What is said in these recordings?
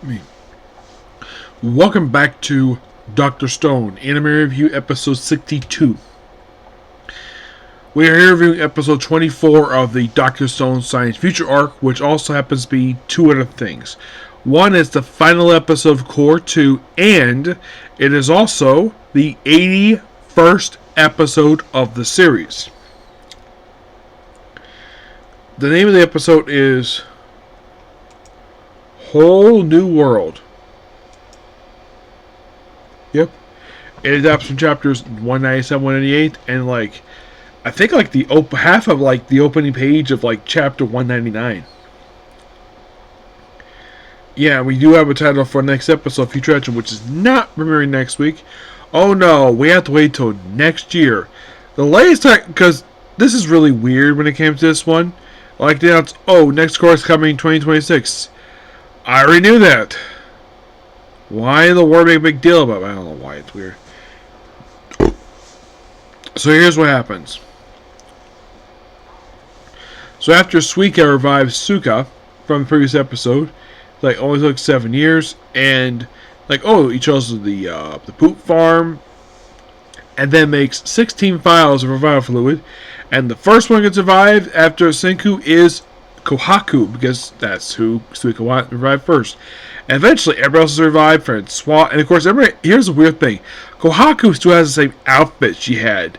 Me. Welcome back to Dr. Stone, Anime Review Episode 62. We are here reviewing Episode 24 of the Dr. Stone Science Future arc, which also happens to be two other things. One is the final episode of Cour 2, and it is also the 81st episode of the series. The name of the episode is Whole New World. Yep. It adapts from chapters 197, 198, and I think the half of the opening page of chapter 199. Yeah, we do have a title for next episode, Future Action, which is not premiering next week. Oh no, we have to wait till next year. The latest time, because this is really weird when it came to this one. They announced, next course coming 2026. I already knew that. Why in the world make a big deal about it? I don't know why it's weird. So here's what happens. So after Suika revives Suka from the previous episode, only took 7 years, and he chose the poop farm, and then makes 16 vials of revival fluid, and the first one gets revived after Senku is Kohaku, because that's who Suika wanted to revive first. And eventually, everybody else is revived, Francois, and of course, here's the weird thing. Kohaku still has the same outfit she had.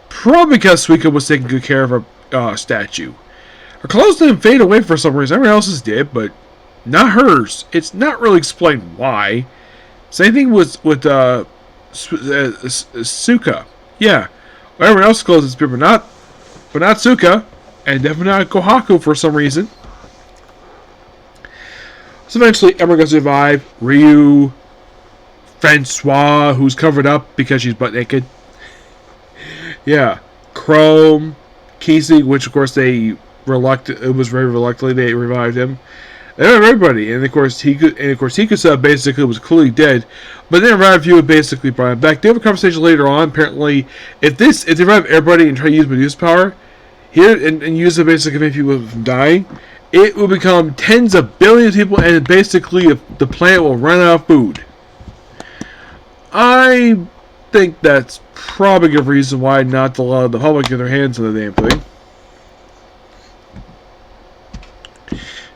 Probably because Suika was taking good care of her statue. Her clothes didn't fade away for some reason. Everyone else's did, but not hers. It's not really explained why. Same thing with Suka. Yeah. Everyone else's clothes disappeared, but not Suka. And definitely not Kohaku for some reason. So eventually, everyone gets revived. Ryu, Francois, who's covered up because she's butt naked. Yeah. Chrome, Casey, which of course it was very reluctantly they revived him. Everybody, and of course Hikusa basically was clearly dead, but then revived you basically brought him back. They have a conversation later on. Apparently, if they revive everybody and try to use Medusa power here and use it basically to prevent people from dying, it will become tens of billions of people, and basically the planet will run out of food. I think that's probably a reason why not to allow the public get their hands on the damn thing.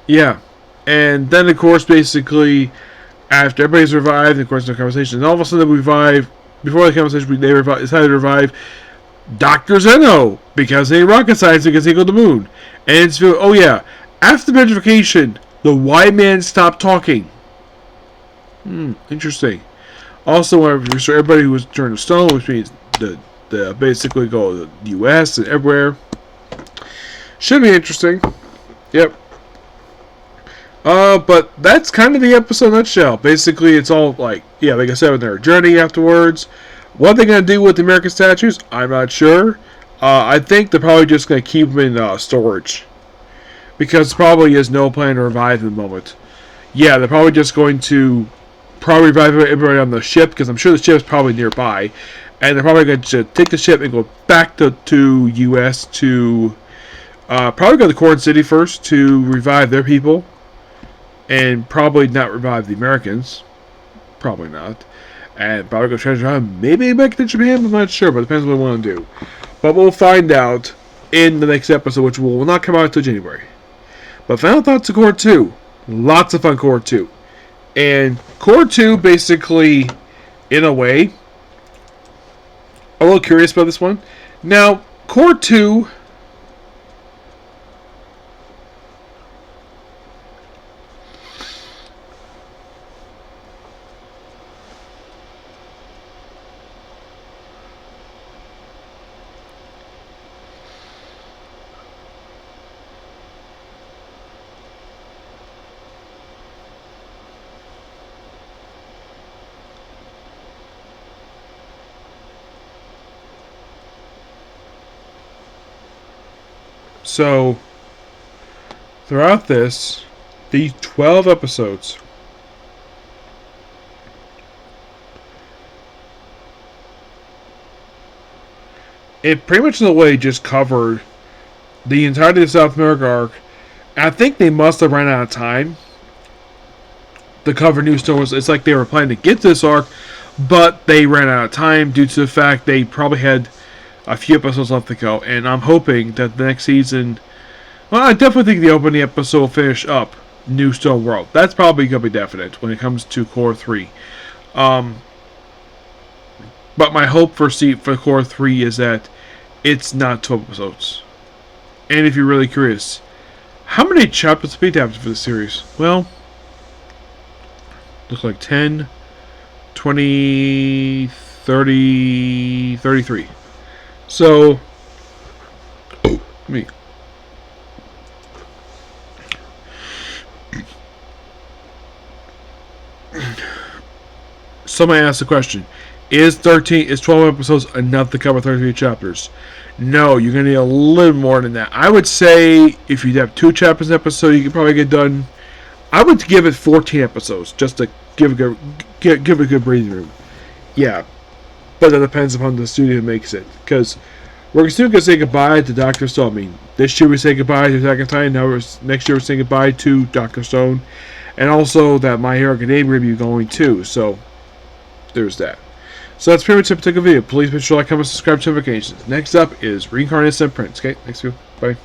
Yeah. And then, of course, basically, after everybody's revived, of course, no conversation, and all of a sudden we revive, before the conversation, they decided to revive Dr. Zeno, because they rocket science because he go to the moon. And it's, after the petrification, the white man stopped talking. Interesting. Also, want to restore everybody who was turned to stone, which means the basically go to the U.S. and everywhere. Should be interesting. Yep. But that's kind of the episode in a nutshell. Basically, it's all like I said, with their journey afterwards. What they're going to do with the American statues, I'm not sure. I think they're probably just going to keep them in storage. Because probably is no plan to revive them at the moment. Yeah, they're probably just going to revive everybody on the ship, because I'm sure the ship is probably nearby. And they're probably going to take the ship and go back to U.S. to probably go to Corn City first to revive their people. And probably not revive the Americans. Probably not. And probably go treasure hunt. Maybe back to Japan, I'm not sure, but it depends what we want to do. But we'll find out in the next episode, which will not come out until January. But final thoughts of Cour 2. Lots of fun Cour 2. And Cour 2, basically, in a way, I'm a little curious about this one. Now, Cour 2... So, throughout these 12 episodes, it pretty much in a way just covered the entirety of the South America arc. And I think they must have run out of time the cover New Stone was. It's like they were planning to get this arc, but they ran out of time due to the fact they probably had a few episodes left to go. And I'm hoping that the next season, well, I definitely think the opening episode will finish up New Stone World. That's probably going to be definite when it comes to Core 3. But my hope for Core 3 is that it's not 12 episodes. And if you're really curious, how many chapters have been adapted for the series? Well, looks like 10, 20, 30, 33. So, me. Somebody asked the question, is 12 episodes enough to cover 33 chapters? No, you're going to need a little more than that. I would say if you have 2 chapters an episode, you could probably get done. I would give it 14 episodes just to give a good breathing room. Yeah, but that depends upon the studio who makes it. Because we're soon going to say goodbye to Dr. Stone. I mean, this year we say goodbye to Attack on Titan. Next year we're saying goodbye to Dr. Stone. And also that My Hero Academia review going too. So, there's that. So that's pretty much it for the video. Please make sure to like, comment, subscribe to notifications. Next up is Reincarnated Sun Prince. Okay, next video. Bye.